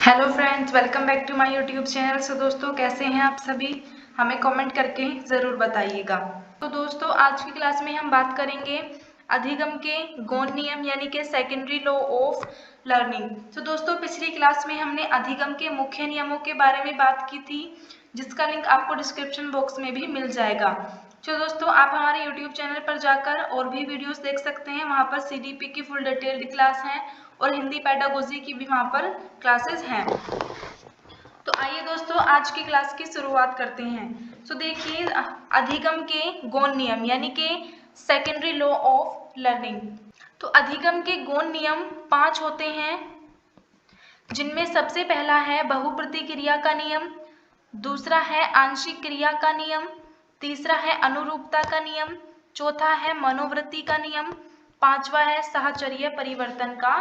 Hello friends, welcome back to my YouTube channel. So दोस्तों, कैसे हैं आप सभी? हमें कमेंट करके ज़रूर बताइएगा। तो दोस्तों, आज की क्लास में हम बात करेंगे अधिगम के गौण नियम यानी कि सेकेंडरी लॉ ऑफ लर्निंग। तो दोस्तों, पिछली क्लास में हमने अधिगम के मुख्य नियमों के बारे में बात की थी, जिसका लिंक आपको डिस्क्रिप्शन बॉक्स में भी मिल जाएगा। तो दोस्तों, आप हमारे यूट्यूब चैनल पर जाकर और भी वीडियोस देख सकते हैं। वहाँ पर सीडीपी की फुल डिटेल्ड क्लास है और हिंदी पेडागोजी की भी वहाँ पर क्लासेस हैं। तो आइए दोस्तों, आज की क्लास की शुरुआत करते हैं। तो देखिए, अधिगम के गौण नियम यानी कि सेकेंडरी लॉ ऑफ लर्निंग। तो अधिगम के गौण नियम 5 होते हैं, जिनमें सबसे पहला है बहुप्रतिक्रिया का नियम, दूसरा है आंशिक क्रिया का नियम, तीसरा है अनुरूपता का नियम, चौथा है मनोवृत्ति का नियम, पांचवा है साहचर्य परिवर्तन का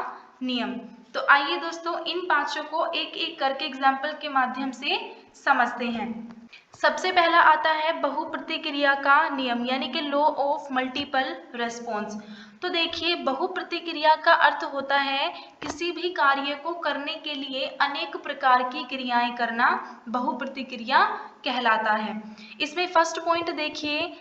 नियम। तो आइए दोस्तों, इन पांचों को एक एक करके एग्जाम्पल के माध्यम से समझते हैं। सबसे पहला आता है बहुप्रतिक्रिया का नियम यानी कि लॉ ऑफ मल्टीपल रेस्पॉन्स। तो देखिए, बहुप्रतिक्रिया का अर्थ होता है किसी भी कार्य को करने के लिए अनेक प्रकार की क्रियाएं करना बहुप्रतिक्रिया कहलाता है। इसमें फर्स्ट पॉइंट देखिए,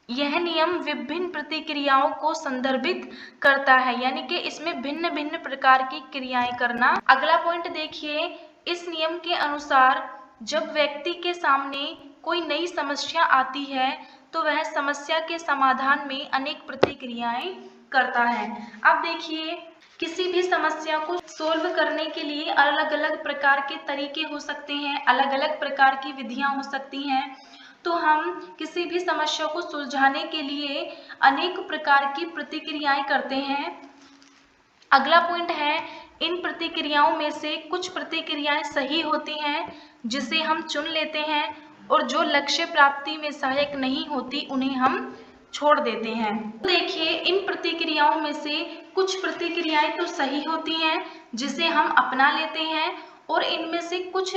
यह नियम विभिन्न प्रतिक्रियाओं को संदर्भित करता है, यानी कि इसमें भिन्न भिन्न प्रकार की क्रियाएं करना। अगला पॉइंट देखिए, इस नियम के अनुसार जब व्यक्ति के सामने कोई नई समस्या आती है तो वह समस्या के समाधान में अनेक प्रतिक्रियाएं करता है। अब देखिए, किसी भी समस्या को सोल्व करने के लिए अलग अलग प्रकार के तरीके हो सकते हैं, अलग अलग प्रकार की विधियां हो सकती हैं। तो हम किसी भी समस्या को सुलझाने के लिए अनेक प्रकार की प्रतिक्रियाएं करते हैं। अगला पॉइंट है, इन प्रतिक्रियाओं में से कुछ प्रतिक्रियाएं सही होती हैं जिसे हम चुन लेते हैं, और जो लक्ष्य प्राप्ति में सहायक नहीं होती उन्हें हम छोड़ देते हैं। तो देखिए, इन प्रतिक्रियाओं में से कुछ प्रतिक्रियाएं तो सही होती हैं जिसे हम अपना लेते हैं, और इनमें से कुछ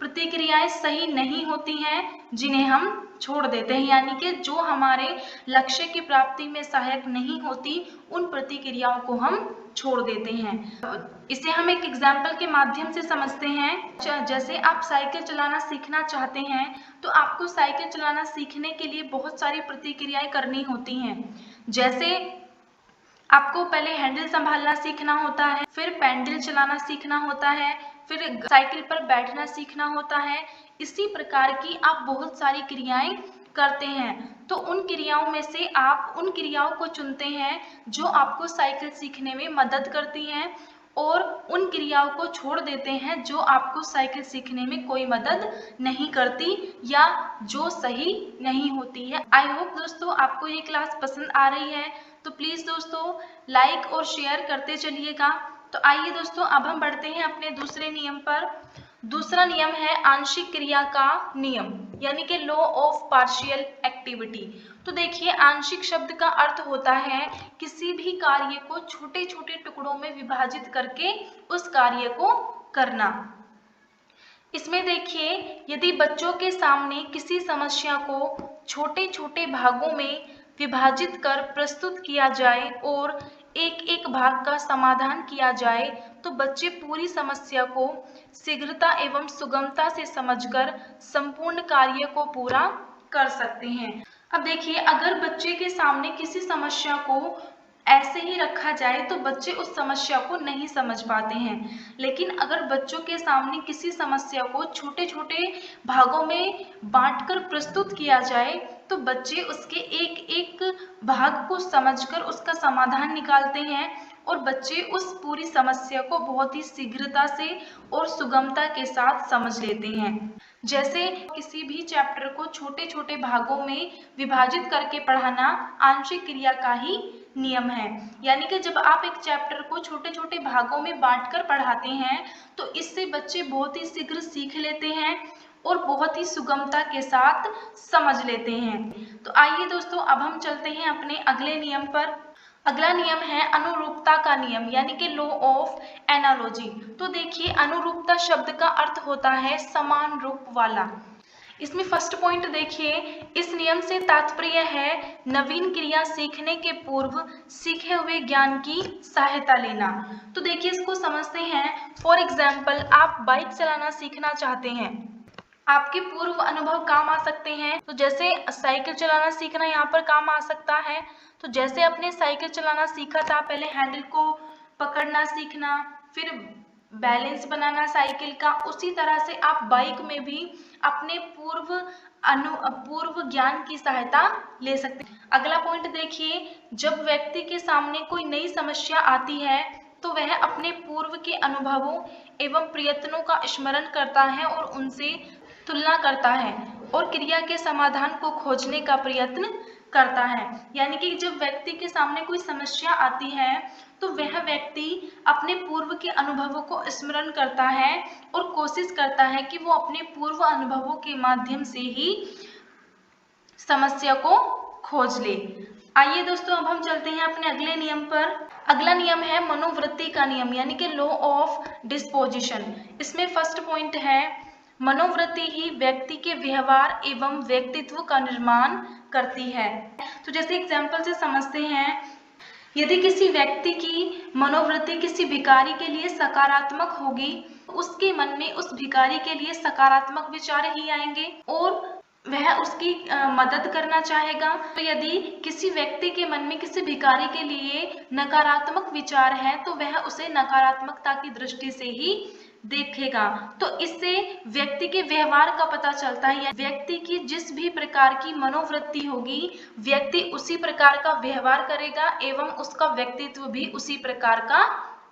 प्रतिक्रियाएं सही नहीं होती हैं जिन्हें हम छोड़ देते हैं, यानी कि जो हमारे लक्ष्य की प्राप्ति में सहायक नहीं होती उन प्रतिक्रियाओं को हम छोड़ देते हैं। इसे हम एक एग्जाम्पल के माध्यम से समझते हैं। जैसे आप साइकिल चलाना सीखना चाहते हैं, तो आपको साइकिल चलाना सीखने के लिए बहुत सारी प्रतिक्रियाएं करनी होती हैं। जैसे आपको पहले हैंडल संभालना सीखना होता है, फिर पैडल चलाना सीखना होता है, फिर साइकिल पर बैठना सीखना होता है। इसी प्रकार की आप बहुत सारी क्रियाएं करते हैं। तो उन क्रियाओं में से आप उन क्रियाओं को चुनते हैं जो आपको साइकिल सीखने में मदद करती हैं, और उन क्रियाओं को छोड़ देते हैं जो आपको साइकिल सीखने में कोई मदद नहीं करती या जो सही नहीं होती है। आई होप दोस्तों, आपको ये क्लास पसंद आ रही है। तो प्लीज़ दोस्तों, लाइक और शेयर करते चलिएगा। तो आइए दोस्तों, अब हम बढ़ते हैं अपने दूसरे नियम पर। दूसरा नियम है आंशिक क्रिया का नियम यानी कि लॉ ऑफ पार्शियल एक्टिविटी। तो देखिए, आंशिक शब्द का अर्थ होता है किसी भी कार्य को छोटे छोटे टुकड़ों में विभाजित करके उस कार्य को करना। इसमें देखिए, यदि बच्चों के सामने किसी समस्या को छोटे छोटे भागों में विभाजित कर प्रस्तुत किया जाए और एक एक भाग का समाधान किया जाए, तो बच्चे पूरी समस्या को शीघ्रता एवं सुगमता से समझकर संपूर्ण कार्य को पूरा कर सकते हैं। अब देखिए, अगर बच्चे के सामने किसी समस्या को ऐसे ही रखा जाए तो बच्चे उस समस्या को नहीं समझ पाते हैं, लेकिन अगर बच्चों के सामने किसी समस्या को छोटे छोटे भागों में बांटकर प्रस्तुत किया जाए तो बच्चे उसके एक एक भाग को समझकर उसका समाधान निकालते हैं, और बच्चे उस पूरी समस्या को बहुत ही शीघ्रता से और सुगमता के साथ समझ लेते हैं। जैसे किसी भी चैप्टर को छोटे छोटे भागों में विभाजित करके पढ़ाना आंशिक क्रिया का ही नियम है। यानी कि जब आप एक चैप्टर को छोटे छोटे भागों में बांटकर पढ़ाते हैं तो इससे बच्चे बहुत ही शीघ्र सीख लेते हैं और बहुत ही सुगमता के साथ समझ लेते हैं। तो आइए दोस्तों, अब हम चलते हैं अपने अगले नियम पर। अगला नियम है अनुरूपता का नियम यानी कि लॉ ऑफ एनालॉजी। तो देखिए, अनुरूपता शब्द का अर्थ होता है समान रूप वाला। इसमें फर्स्ट पॉइंट देखिए, इस नियम से तात्पर्य है नवीन क्रिया सीखने के पूर्व सीखे हुए ज्ञान की सहायता लेना। तो देखिए इसको समझते हैं। फॉर एग्जाम्पल, आप बाइक चलाना सीखना चाहते हैं, आपके पूर्व अनुभव काम आ सकते हैं। तो जैसे साइकिल चलाना सीखना यहाँ पर काम आ सकता है। तो जैसे आपने साइकिल चलाना सीखा था, पहले हैंडल को पकड़ना सीखना, फिर बैलेंस बनाना साइकिल का, उसी तरह से आप बाइक में भी अपने पूर्व ज्ञान की सहायता ले सकते हैं। अगला पॉइंट देखिए, जब व्यक्ति के सामने कोई नई समस्या आती है तो वह अपने पूर्व के अनुभवों एवं प्रयत्नों का स्मरण करता है और उनसे तुलना करता है और क्रिया के समाधान को खोजने का प्रयत्न करता है। यानी कि जब व्यक्ति के सामने कोई समस्या आती है तो वह व्यक्ति अपने पूर्व के अनुभवों को स्मरण करता है और कोशिश करता है कि वो अपने पूर्व अनुभवों के माध्यम से ही समस्या को खोज ले। आइए दोस्तों, अब हम चलते हैं अपने अगले नियम पर। अगला नियम है मनोवृत्ति का नियम, यानी कि लॉ ऑफ डिस्पोजिशन। इसमें फर्स्ट पॉइंट है, मनोवृत्ति ही व्यक्ति के व्यवहार एवं व्यक्तित्व का निर्माण करती है। तो जैसे एग्जाम्पल से समझते हैं, यदि किसी व्यक्ति की मनोवृत्ति किसी भिखारी के लिए सकारात्मक होगी, उसके मन में उस भिखारी के लिए सकारात्मक विचार ही आएंगे और वह उसकी मदद करना चाहेगा। तो यदि किसी व्यक्ति के मन में किसी भिखारी के लिए नकारात्मक विचार है तो वह उसे नकारात्मकता की दृष्टि से ही देखेगा। तो इससे व्यक्ति के व्यवहार का पता चलता है। व्यक्ति की जिस भी प्रकार की मनोवृत्ति होगी, व्यक्ति उसी प्रकार का व्यवहार करेगा एवं उसका व्यक्तित्व भी उसी प्रकार का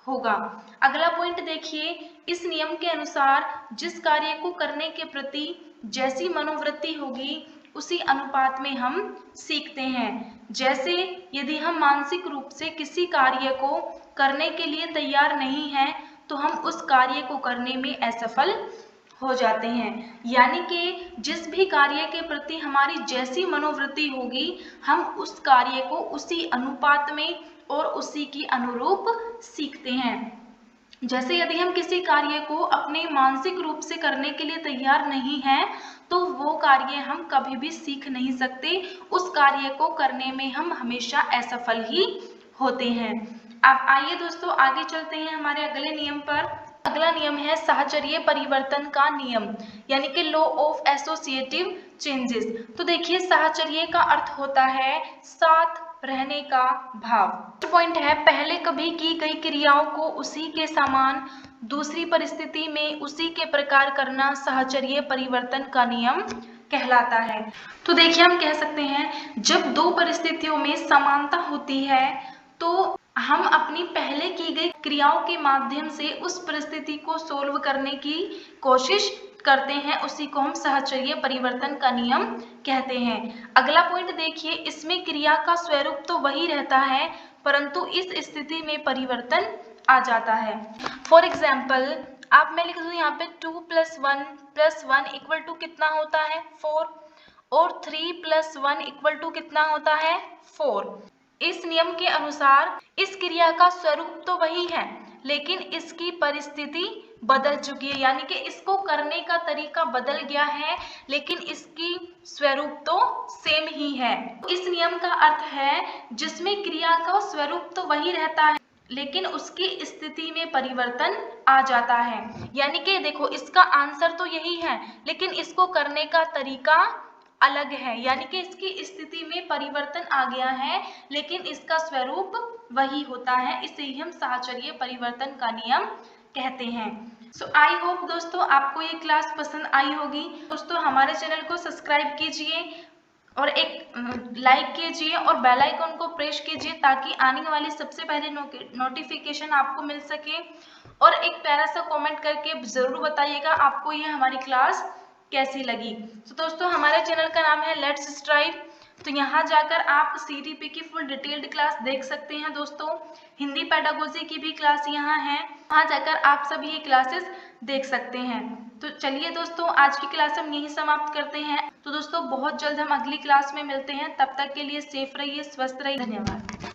होगा। अगला पॉइंट देखिए, इस नियम के अनुसार जिस कार्य को करने के प्रति जैसी मनोवृत्ति होगी उसी अनुपात में हम सीखते हैं। जैसे यदि हम मानसिक रूप से किसी कार्य को करने के लिए तैयार नहीं हैं तो हम उस कार्य को करने में असफल हो जाते हैं। यानी कि जिस भी कार्य के प्रति हमारी जैसी मनोवृत्ति होगी, हम उस कार्य को उसी अनुपात में और उसी की अनुरूप सीखते हैं। जैसे यदि हम किसी कार्य को अपने मानसिक रूप से करने के लिए तैयार नहीं हैं तो वो कार्य हम कभी भी सीख नहीं सकते, उस कार्य को करने में हम हमेशा असफल ही होते हैं। अब आइए दोस्तों, आगे चलते हैं हमारे अगले नियम पर। अगला नियम है साहचर्य परिवर्तन का नियम, यानी कि लॉ ऑफ एसोसिएटिव चेंजेस। तो देखिए, साहचर्य का अर्थ होता है साथ रहने का भाव। पॉइंट है, पहले कभी की गई क्रियाओं को उसी के समान दूसरी परिस्थिति में उसी के प्रकार करना साहचर्य परिवर्तन का नियम कहलाता है। तो देखिए, हम कह सकते हैं जब दो परिस्थितियों में समानता होती है तो हम अपनी पहले की गई क्रियाओं के माध्यम से उस परिस्थिति को सोल्व करने की कोशिश करते हैं, उसी को हम साहचर्य परिवर्तन का नियम कहते हैं। अगला पॉइंट देखिए, इसमें क्रिया का स्वरूप तो वही रहता है परंतु इस स्थिति में परिवर्तन आ जाता है। फॉर एग्जाम्पल, आप मैं लिख दूं यहाँ पे 2 + 1 + 1 = कितना होता है 4 और 3 + 1 = कितना होता है 4। इस नियम के अनुसार इस क्रिया का स्वरूप तो वही है लेकिन इसकी परिस्थिति बदल चुकी है, यानी कि इसको करने का तरीका बदल गया है लेकिन इसकी स्वरूप तो सेम ही है। इस नियम का अर्थ है जिसमें क्रिया का स्वरूप तो वही रहता है लेकिन उसकी स्थिति में परिवर्तन आ जाता है। यानी कि देखो, इसका आंसर तो यही है लेकिन इसको करने का तरीका अलग है, यानी कि इसकी स्थिति में परिवर्तन आ गया है लेकिन इसका स्वरूप वही होता है। इसे ही हम साहचर्य परिवर्तन का नियम कहते हैं। सो आई होप दोस्तों आपको ये क्लास पसंद आई होगी। दोस्तों, हमारे चैनल को सब्सक्राइब कीजिए और एक लाइक कीजिए और बेल आइकन को प्रेस कीजिए ताकि आने वाली सबसे पहले नोटिफिकेशन आपको मिल सके। और एक प्यारा सा कमेंट करके ज़रूर बताइएगा आपको ये हमारी क्लास कैसी लगी। तो दोस्तों, हमारे चैनल का नाम है लेट्स स्ट्राइव। तो यहाँ जाकर आप CTP की फुल डिटेल्ड क्लास देख सकते हैं। दोस्तों, हिंदी पेडागोजी की भी क्लास यहाँ है, वहाँ जाकर आप सभी ये क्लासेस देख सकते हैं। तो चलिए दोस्तों, आज की क्लास हम यहीं समाप्त करते हैं। तो दोस्तों, बहुत जल्द हम अगली क्लास में मिलते हैं। तब तक के लिए सेफ रहिए, स्वस्थ रहिए। धन्यवाद।